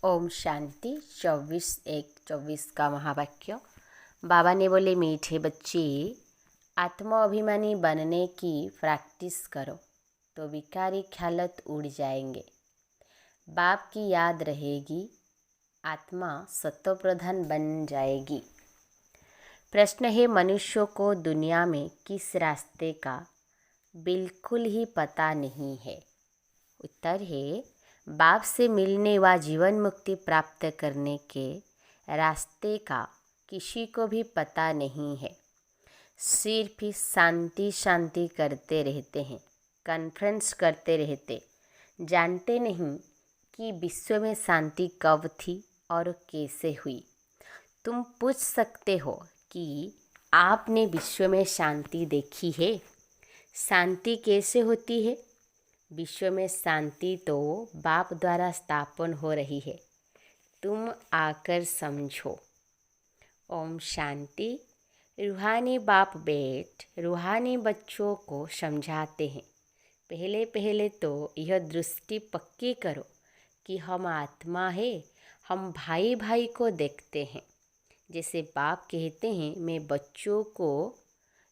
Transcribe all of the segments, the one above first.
ओम शांति 24/1/24 का महावाक्य। बाबा ने बोले, मीठे बच्चे, आत्माभिमानी बनने की प्रैक्टिस करो तो विकारी ख्यालत उड़ जाएंगे। बाप की याद रहेगी, आत्मा सत्वप्रधान बन जाएगी। प्रश्न है, मनुष्यों को दुनिया में किस रास्ते का बिल्कुल ही पता नहीं है। उत्तर है, बाप से मिलने व जीवन मुक्ति प्राप्त करने के रास्ते का किसी को भी पता नहीं है। सिर्फ शांति शांति करते रहते हैं, कॉन्फ्रेंस करते रहते, जानते नहीं कि विश्व में शांति कब थी और कैसे हुई। तुम पूछ सकते हो कि आपने विश्व में शांति देखी है? शांति कैसे होती है? विश्व में शांति तो बाप द्वारा स्थापन हो रही है, तुम आकर समझो। ओम शांति। रूहानी बाप बेट रूहानी बच्चों को समझाते हैं, पहले पहले तो यह दृष्टि पक्की करो कि हम आत्मा है, हम भाई भाई को देखते हैं। जैसे बाप कहते हैं, मैं बच्चों को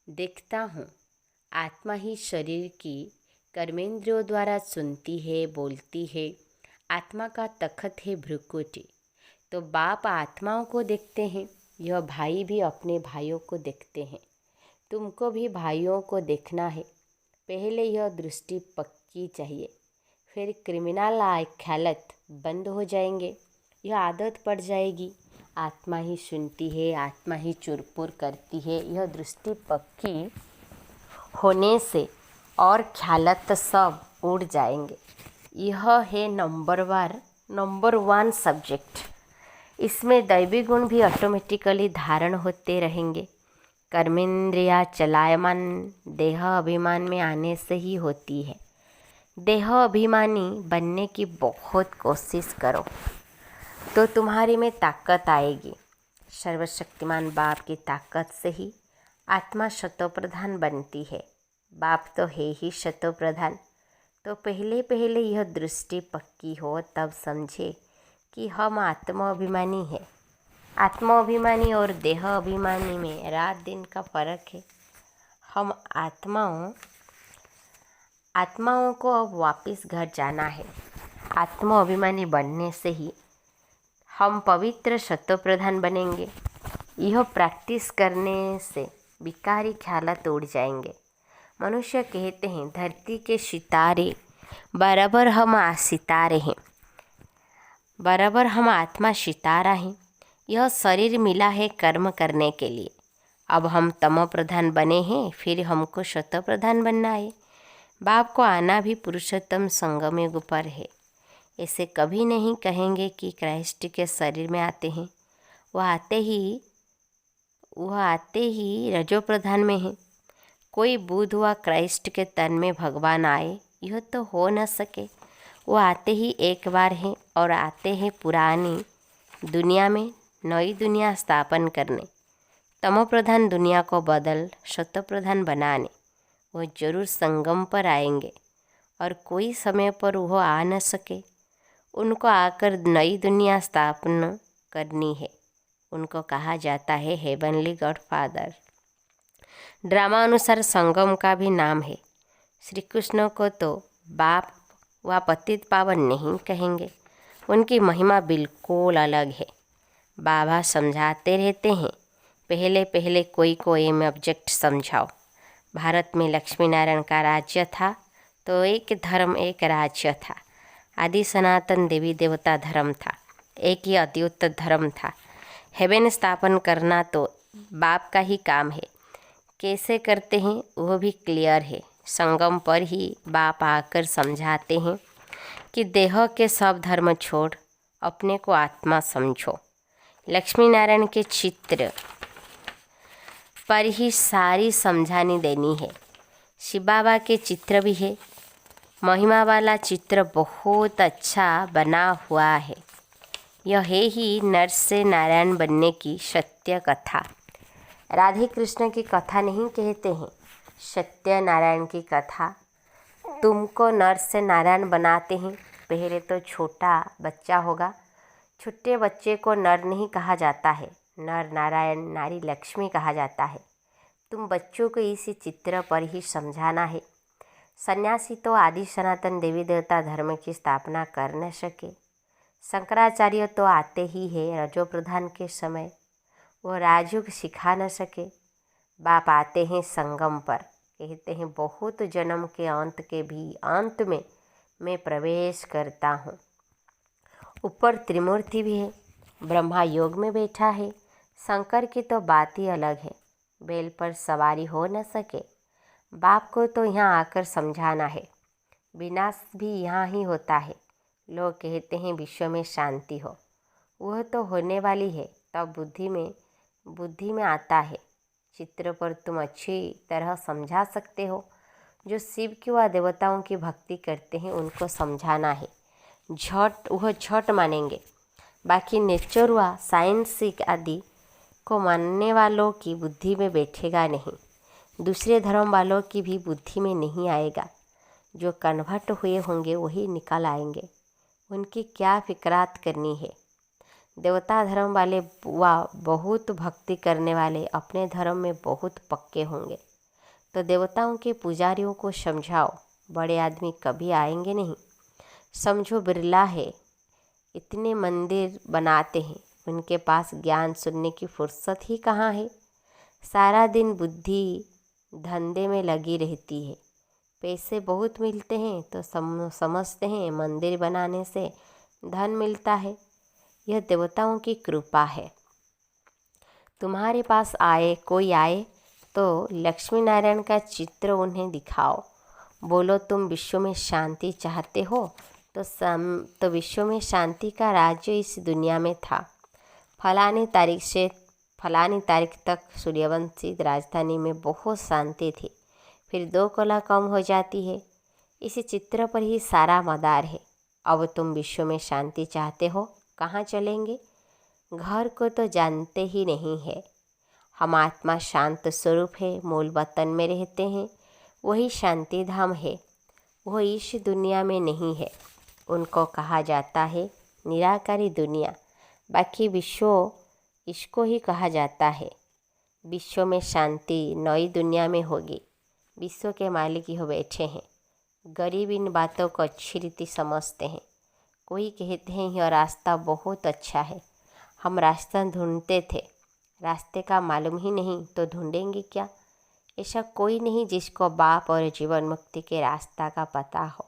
देखता हूँ। आत्मा ही शरीर की कर्मेंद्रियों द्वारा सुनती है, बोलती है। आत्मा का तखत है भ्रुकुटी। तो बाप आत्माओं को देखते हैं, यह भाई भी अपने भाइयों को देखते हैं। तुमको भी भाइयों को देखना है। पहले यह दृष्टि पक्की चाहिए, फिर क्रिमिनल ख्यालत बंद हो जाएंगे। यह आदत पड़ जाएगी। आत्मा ही सुनती है, आत्मा ही चुरपुर करती है। यह दृष्टि पक्की होने से और ख्यालत सब उड़ जाएंगे। यह है नंबर वन सब्जेक्ट। इसमें दैवी गुण भी ऑटोमेटिकली धारण होते रहेंगे। कर्मेंद्रिया चलायमान देह अभिमान में आने से ही होती है। देह अभिमानी बनने की बहुत कोशिश करो तो तुम्हारी में ताकत आएगी। सर्वशक्तिमान बाप की ताकत से ही आत्मा शतोप्रधान बनती है। बाप तो है ही शतोप्रधान। तो पहले पहले यह दृष्टि पक्की हो, तब समझे कि हम आत्माभिमानी है। आत्माभिमानी और देह अभिमानी में रात दिन का फर्क है। हम आत्माओं को अब वापस घर जाना है। आत्माभिमानी बनने से ही हम पवित्र शतोप्रधान बनेंगे। यह प्रैक्टिस करने से विकारी ख्यालात उड़ जाएंगे। मनुष्य कहते हैं, धरती के सितारे बराबर हम सितारे हैं, बराबर हम आत्मा सितारा हैं। यह शरीर मिला है कर्म करने के लिए। अब हम तमो प्रधान बने हैं, फिर हमको शतो प्रधान बनना है। बाप को आना भी पुरुषोत्तम संगम युग पर है। ऐसे कभी नहीं कहेंगे कि क्राइस्ट के शरीर में आते हैं। वह आते ही रजो प्रधान में है। कोई बुध व क्राइस्ट के तन में भगवान आए, यह तो हो न सके। वो आते ही एक बार हैं और आते हैं पुरानी दुनिया में नई दुनिया स्थापन करने, तमो प्रधान दुनिया को बदल शतो प्रधान बनाने। वो जरूर संगम पर आएंगे और कोई समय पर वह आ न सके। उनको आकर नई दुनिया स्थापना करनी है। उनको कहा जाता है हेवनली गॉड फादर। ड्रामा अनुसार संगम का भी नाम है। श्री कृष्ण को तो बाप व पतित पावन नहीं कहेंगे। उनकी महिमा बिल्कुल अलग है। बाबा समझाते रहते हैं, पहले पहले कोई को एम ऑब्जेक्ट समझाओ। भारत में लक्ष्मी नारायण का राज्य था, तो एक धर्म एक राज्य था। आदि सनातन देवी देवता धर्म था, एक ही अद्भुत धर्म था। हेवन स्थापन करना तो बाप का ही काम है। कैसे करते हैं वो भी क्लियर है। संगम पर ही बाप आकर समझाते हैं कि देह के सब धर्म छोड़ अपने को आत्मा समझो। लक्ष्मी नारायण के चित्र पर ही सारी समझानी देनी है। शिव बाबा के चित्र भी है। महिमा वाला चित्र बहुत अच्छा बना हुआ है। यह है ही नर से नारायण बनने की सत्य कथा। राधे कृष्ण की कथा नहीं कहते हैं, सत्य नारायण की कथा। तुमको नर से नारायण बनाते हैं। पहले तो छोटा बच्चा होगा, छोटे बच्चे को नर नहीं कहा जाता है, नर नारायण नारी लक्ष्मी कहा जाता है। तुम बच्चों को इसी चित्र पर ही समझाना है। सन्यासी तो आदि सनातन देवी देवता धर्म की स्थापना कर न सके। शंकराचार्य तो आते ही है रजो प्रधान के समय, वो राजयोग सिखा न सके। बाप आते हैं संगम पर, कहते हैं बहुत जन्म के अंत के भी अंत में मैं प्रवेश करता हूँ। ऊपर त्रिमूर्ति भी है, ब्रह्मा योग में बैठा है। शंकर की तो बात ही अलग है, बैल पर सवारी हो न सके। बाप को तो यहाँ आकर समझाना है। विनाश भी यहाँ ही होता है। लोग कहते हैं विश्व में शांति हो, वह तो होने वाली है, तब बुद्धि में आता है। चित्र पर तुम अच्छी तरह समझा सकते हो। जो शिव की व देवताओं की भक्ति करते हैं उनको समझाना है। वह झट मानेंगे। बाकी नेचर व साइंस आदि को मानने वालों की बुद्धि में बैठेगा नहीं, दूसरे धर्म वालों की भी बुद्धि में नहीं आएगा। जो कन्वर्ट हुए होंगे वही निकल आएंगे। उनकी क्या फिक्रात करनी है। देवता धर्म वाले व बहुत भक्ति करने वाले अपने धर्म में बहुत पक्के होंगे। तो देवताओं के पुजारियों को समझाओ, बड़े आदमी कभी आएंगे नहीं। समझो बिरला है, इतने मंदिर बनाते हैं, उनके पास ज्ञान सुनने की फुर्सत ही कहाँ है। सारा दिन बुद्धि धंधे में लगी रहती है। पैसे बहुत मिलते हैं तो समझते हैं मंदिर बनाने से धन मिलता है। यह देवताओं की कृपा है। तुम्हारे पास कोई आए तो लक्ष्मी नारायण का चित्र उन्हें दिखाओ। बोलो तुम विश्व में शांति चाहते हो तो विश्व में शांति का राज्य इस दुनिया में था। फलानी तारीख से फलानी तारीख तक सूर्यवंशी राजधानी में बहुत शांति थी, फिर 2 कला कम हो जाती है। इसी चित्र पर ही सारा मदार है। अब तुम विश्व में शांति चाहते हो, कहाँ चलेंगे? घर को तो जानते ही नहीं है। हम आत्मा शांत स्वरूप है, मूल वतन में रहते हैं, वही शांति धाम है। वह इस दुनिया में नहीं है। उनको कहा जाता है निराकारी दुनिया। बाकी विश्व इसको ही कहा जाता है। विश्व में शांति नई दुनिया में होगी। विश्व के मालिक हो बैठे हैं। गरीब इन बातों को अच्छी रीति समझते हैं। कोई कहते हैं यह रास्ता बहुत अच्छा है। हम रास्ता ढूंढते थे, रास्ते का मालूम ही नहीं तो ढूंढेंगे क्या? ऐसा कोई नहीं जिसको बाप और जीवन मुक्ति के रास्ता का पता हो।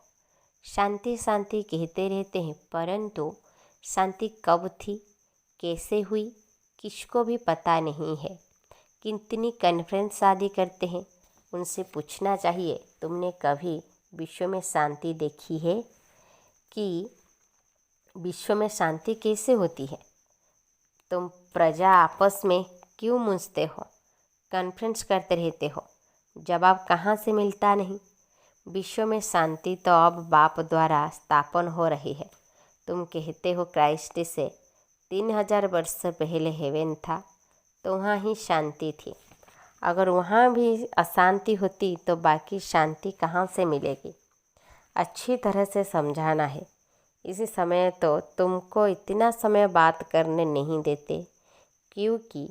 शांति शांति कहते रहते हैं, परंतु शांति कब थी, कैसे हुई, किसको भी पता नहीं है। कितनी कॉन्फ्रेंस आदि करते हैं, उनसे पूछना चाहिए तुमने कभी विश्व में शांति देखी है कि विश्व में शांति कैसे होती है? तुम प्रजा आपस में क्यों मूंझते हो, कॉन्फ्रेंस करते रहते हो? जवाब कहाँ से मिलता नहीं। विश्व में शांति तो अब बाप द्वारा स्थापन हो रही है। तुम कहते हो क्राइस्ट से 3000 वर्ष पहले हेवन था, तो वहाँ ही शांति थी। अगर वहाँ भी अशांति होती तो बाकी शांति कहाँ से मिलेगी? अच्छी तरह से समझाना है। इसी समय तो तुमको इतना समय बात करने नहीं देते, क्योंकि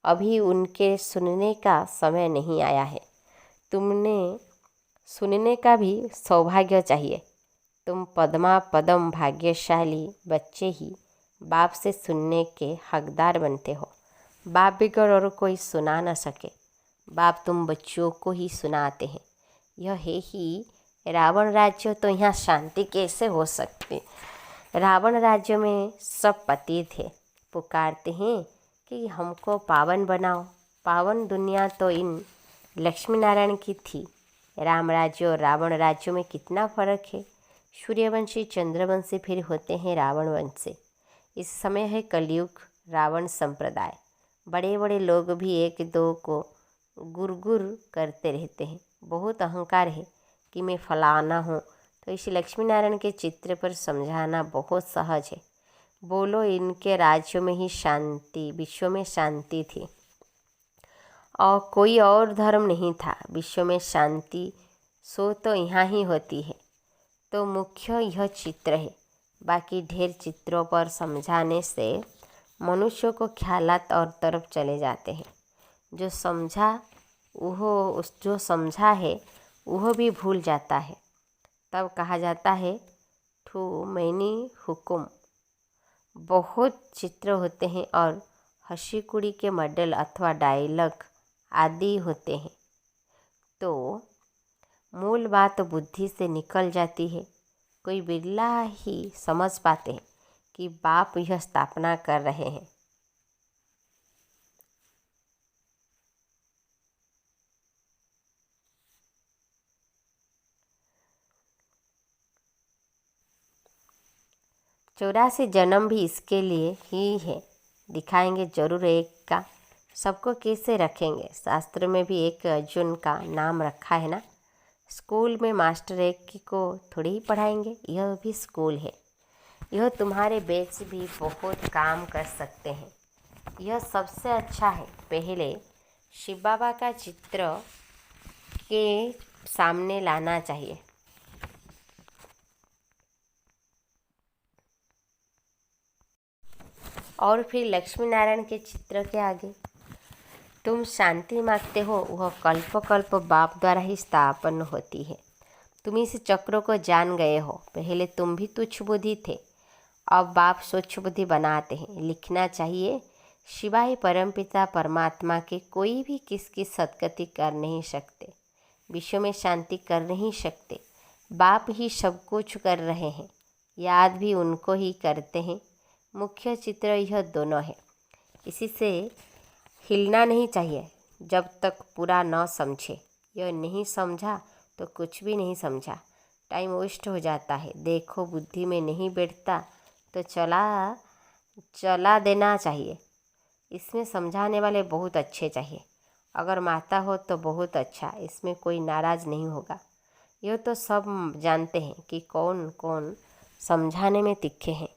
अभी उनके सुनने का समय नहीं आया है। तुमने सुनने का भी सौभाग्य चाहिए। तुम पद्मा पदम भाग्यशाली बच्चे ही बाप से सुनने के हकदार बनते हो। बाप बिगड़ और कोई सुना न सके। बाप तुम बच्चों को ही सुनाते हैं। यह है ही रावण राज्य, तो यहाँ शांति कैसे हो सकती? रावण राज्य में सब पति थे, पुकारते हैं कि हमको पावन बनाओ। पावन दुनिया तो इन लक्ष्मी नारायण की थी। राम राज्य और रावण राज्य में कितना फ़र्क है। सूर्यवंशी चंद्रवंशी फिर होते हैं रावण वंशी। इस समय है कलयुग रावण संप्रदाय। बड़े बड़े लोग भी एक दो को गुर करते रहते हैं। बहुत अहंकार है कि मैं फलाना हूँ। तो इस लक्ष्मी नारायण के चित्र पर समझाना बहुत सहज है। बोलो इनके राज्य में ही शांति, विश्व में शांति थी और कोई और धर्म नहीं था। विश्व में शांति सो तो यहाँ ही होती है। तो मुख्य यह चित्र है। बाकी ढेर चित्रों पर समझाने से मनुष्यों को ख्यालात और तरफ चले जाते हैं। जो समझा है वह भी भूल जाता है। तब कहा जाता है टू मैनी हुकुम। बहुत चित्र होते हैं और हंसी कुड़ी के मॉडल अथवा डायलॉग आदि होते हैं, तो मूल बात बुद्धि से निकल जाती है। कोई बिरला ही समझ पाते हैं कि बाप यह स्थापना कर रहे हैं। चौरासी जन्म भी इसके लिए ही है। दिखाएंगे जरूर एक का। सबको कैसे रखेंगे? शास्त्र में भी एक अर्जुन का नाम रखा है ना। स्कूल में मास्टर एक को थोड़ी ही पढ़ाएंगे, यह भी स्कूल है। यह तुम्हारे बैच भी बहुत काम कर सकते हैं। यह सबसे अच्छा है। पहले शिव बाबा का चित्र के सामने लाना चाहिए। और फिर लक्ष्मी नारायण के चित्र के आगे। तुम शांति मांगते हो, वह कल्प कल्प बाप द्वारा ही स्थापन होती है। तुम इस चक्रों को जान गए हो। पहले तुम भी तुच्छ बुद्धि थे, अब बाप स्वच्छ बुद्धि बनाते हैं। लिखना चाहिए, शिवाय परमपिता परमात्मा के कोई भी किसकी सदगति कर नहीं सकते, विश्व में शांति कर नहीं सकते। बाप ही सब कुछ कर रहे हैं, याद भी उनको ही करते हैं। मुख्य चित्र यह दोनों है। इसी से हिलना नहीं चाहिए जब तक पूरा न समझे। यह नहीं समझा तो कुछ भी नहीं समझा, टाइम वेस्ट हो जाता है। देखो बुद्धि में नहीं बैठता तो चला देना चाहिए। इसमें समझाने वाले बहुत अच्छे चाहिए। अगर माता हो तो बहुत अच्छा, इसमें कोई नाराज़ नहीं होगा। यह तो सब जानते हैं कि कौन कौन समझाने में तिखे हैं।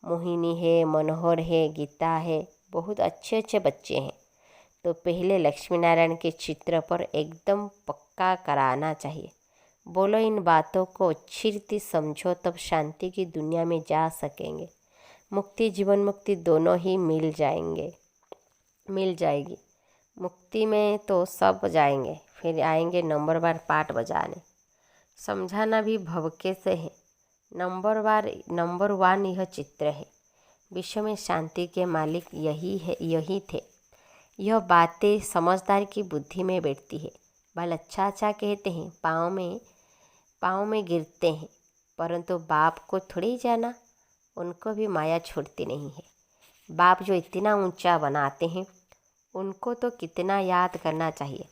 मोहिनी है, मनोहर है, गीता है, बहुत अच्छे अच्छे बच्चे हैं। तो पहले लक्ष्मी नारायण के चित्र पर एकदम पक्का कराना चाहिए। बोलो इन बातों को अच्छी रीति समझो, तब शांति की दुनिया में जा सकेंगे। मुक्ति जीवन मुक्ति दोनों ही मिल जाएगी। मुक्ति में तो सब जाएंगे, फिर आएंगे नंबरवार पाठ बजाने। समझाना भी भवके से है। नंबर 1 यह चित्र है। विश्व में शांति के मालिक यही थे। यह बातें समझदार की बुद्धि में बैठती है। बाल अच्छा कहते हैं, पाँव में गिरते हैं, परंतु बाप को थोड़ी जाना, उनको भी माया छोड़ती नहीं है। बाप जो इतना ऊंचा बनाते हैं, उनको तो कितना याद करना चाहिए।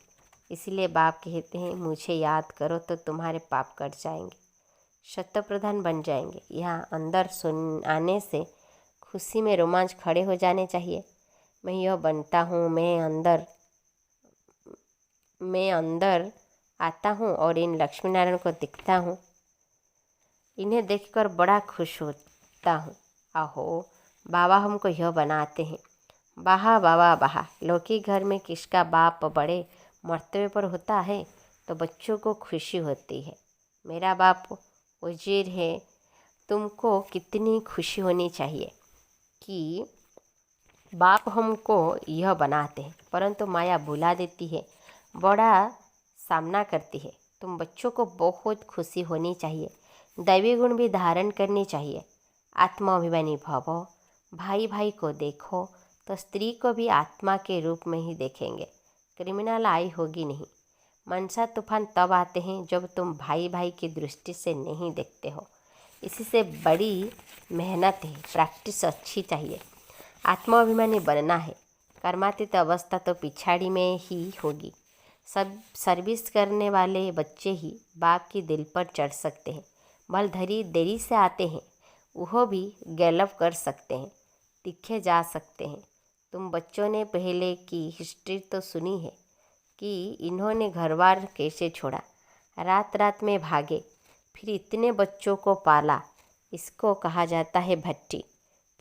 इसलिए बाप कहते हैं, मुझे याद करो तो तुम्हारे पाप कट जाएंगे, शत प्रधान बन जाएंगे। यहाँ अंदर आने से खुशी में रोमांच खड़े हो जाने चाहिए। मैं यह बनता हूँ, मैं अंदर आता हूँ और इन लक्ष्मी नारायण को दिखता हूँ। इन्हें देखकर बड़ा खुश होता हूँ। आहो बाबा हमको यह बनाते हैं। बाहा बाबा बाहा। लौकिक घर में किसका बाप बड़े मर्तबे पर होता है तो बच्चों को खुशी होती है। मेरा बाप वजीर है। तुमको कितनी खुशी होनी चाहिए कि बाप हमको यह बनाते हैं, परंतु माया भुला देती है, बड़ा सामना करती है। तुम बच्चों को बहुत खुशी होनी चाहिए। दैवी गुण भी धारण करनी चाहिए। आत्माभिमानी भवो। भाई भाई को देखो तो स्त्री को भी आत्मा के रूप में ही देखेंगे। क्रिमिनल आई होगी नहीं। मनसा तूफान तब आते हैं जब तुम भाई भाई की दृष्टि से नहीं देखते हो। इसी से बड़ी मेहनत है, प्रैक्टिस अच्छी चाहिए। आत्माभिमानी बनना है। कर्मातीत अवस्था तो पिछाड़ी में ही होगी। सब सर्विस करने वाले बच्चे ही बाप की दिल पर चढ़ सकते हैं। भल देरी से आते हैं, वह भी गैलप कर सकते हैं, तीखे जा सकते हैं। तुम बच्चों ने पहले की हिस्ट्री तो सुनी है कि इन्होंने घरबार कैसे छोड़ा, रात रात में भागे, फिर इतने बच्चों को पाला। इसको कहा जाता है भट्टी।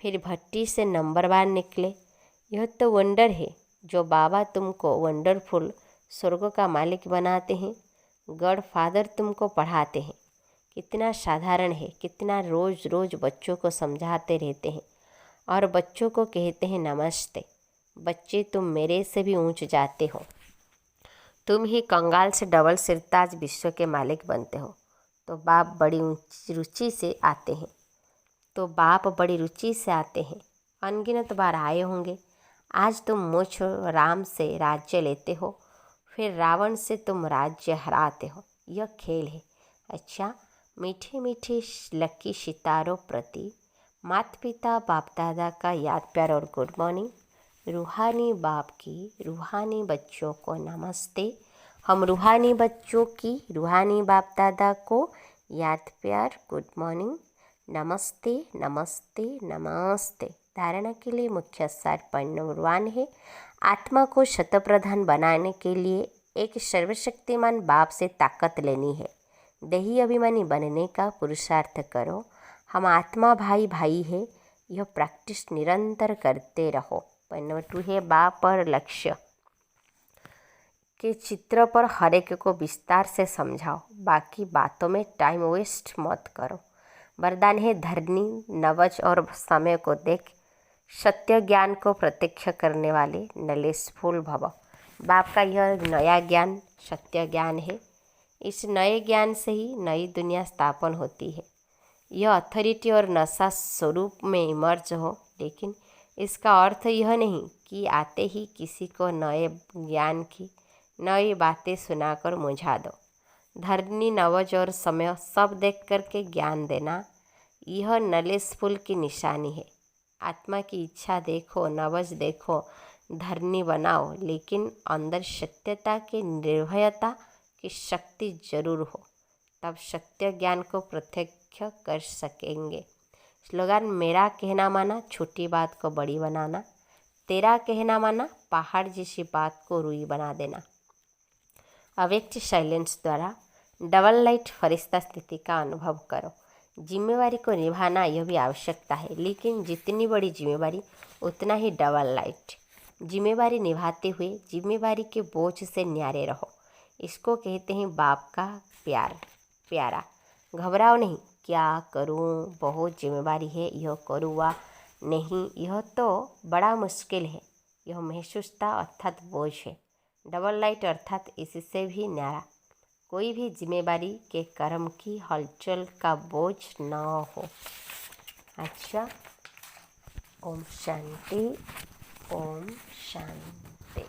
फिर भट्टी से नंबर 1 निकले। यह तो वंडर है जो बाबा तुमको वंडरफुल स्वर्ग का मालिक बनाते हैं। गॉड फादर तुमको पढ़ाते हैं कितना साधारण है, कितना रोज़ रोज़ बच्चों को समझाते रहते हैं और बच्चों को कहते हैं नमस्ते। बच्चे तुम मेरे से भी ऊंच जाते हो, तुम ही कंगाल से डबल सिरताज विश्व के मालिक बनते हो। तो बाप बड़ी रुचि से आते हैं अनगिनत बार आए होंगे। आज तुम मुझ राम से राज्य लेते हो, फिर रावण से तुम राज्य हराते हो। यह खेल है। अच्छा, मीठे मीठे लकी सितारों प्रति माता पिता बाप दादा का याद प्यार और गुड मॉर्निंग। रूहानी बाप की रूहानी बच्चों को नमस्ते। हम रूहानी बच्चों की रूहानी बाप दादा को याद प्यार गुड मॉर्निंग, नमस्ते नमस्ते नमस्ते। धारणा के लिए मुख्य सार पॉइंट नंबर 1 है, आत्मा को शतप्रधान बनाने के लिए एक सर्वशक्तिमान बाप से ताकत लेनी है। देही अभिमानी बनने का पुरुषार्थ करो। हम आत्मा भाई भाई है, यह प्रैक्टिस निरंतर करते रहो। पॉइंट नंबर 2 है, बाप और लक्ष्य के चित्र पर हर एक को विस्तार से समझाओ, बाकी बातों में टाइम वेस्ट मत करो। वरदान है, धरनी नवज और समय को देख सत्य ज्ञान को प्रत्यक्ष करने वाले नलेशफुल भव। बाप का यह नया ज्ञान सत्य ज्ञान है। इस नए ज्ञान से ही नई दुनिया स्थापन होती है। यह अथॉरिटी और नशा स्वरूप में इमर्ज हो, लेकिन इसका अर्थ यह नहीं कि आते ही किसी को नए ज्ञान की नई बातें सुनाकर मुझा दो। धरनी नवज और समय सब देख करके ज्ञान देना, यह नलेशफुल की निशानी है। आत्मा की इच्छा देखो, नवज देखो, धरनी बनाओ, लेकिन अंदर सत्यता की निर्भयता की शक्ति जरूर हो, तब सत्य ज्ञान को प्रत्यक्ष कर सकेंगे। स्लोगन, मेरा कहना माना छोटी बात को बड़ी बनाना, तेरा कहना माना पहाड़ जैसी बात को रुई बना देना। अव्यक्त साइलेंस द्वारा डबल लाइट फरिश्ता स्थिति का अनुभव करो। जिम्मेवारी को निभाना यह भी आवश्यकता है, लेकिन जितनी बड़ी जिम्मेवारी उतना ही डबल लाइट। जिम्मेवारी निभाते हुए जिम्मेवारी के बोझ से न्यारे रहो। इसको कहते हैं बाप का प्यारा। घबराओ नहीं, क्या करूं, बहुत जिम्मेवारी है, यह करूँ वा नहीं, यह तो बड़ा मुश्किल है। यह महसूसता अर्थात बोझ है। डबल लाइट अर्थात इससे भी न्यारा। कोई भी जिम्मेवारी के कर्म की हलचल का बोझ न हो। अच्छा, ओम शांति, ओम शांति।